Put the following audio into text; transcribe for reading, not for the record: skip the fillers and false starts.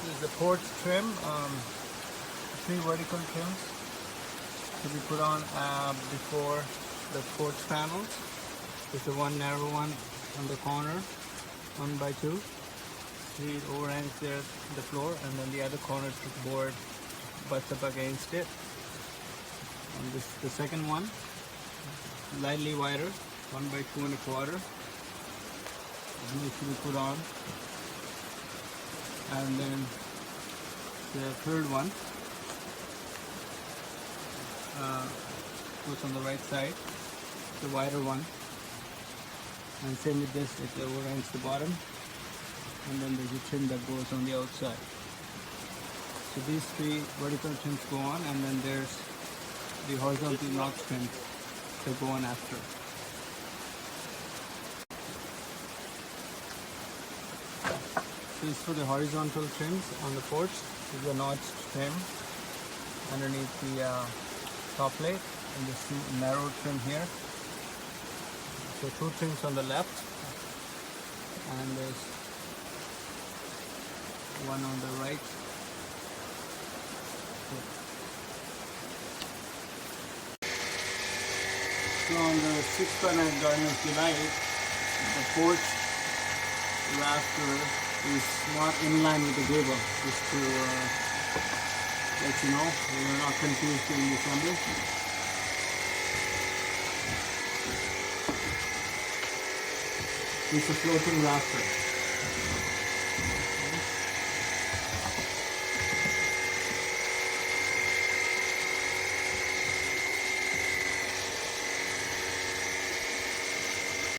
is the porch trim. Three vertical trims to be put on before the porch panels. There's the one narrow one on the corner, 1x2. See, it overhangs there the floor, and then the other corner board butts up against it. And this the second one, slightly wider, 1x2.25. Needs to be put on. And then the third one goes on the right side, the wider one. And same with this, it overhangs the bottom, and then there's a trim that goes on the outside. So these three vertical trims go on, and then there's the horizontal notch trims that go on after. This is for the horizontal trims on the porch. This is a notched trim underneath the top plate, and this narrow trim here. So two trims on the left, and there's one on the right. So on the 6x9 Gardener's Delight, the porch rafter is not in line with the gable, just to let you know, you're not confused during the assembly. It's a floating rafter.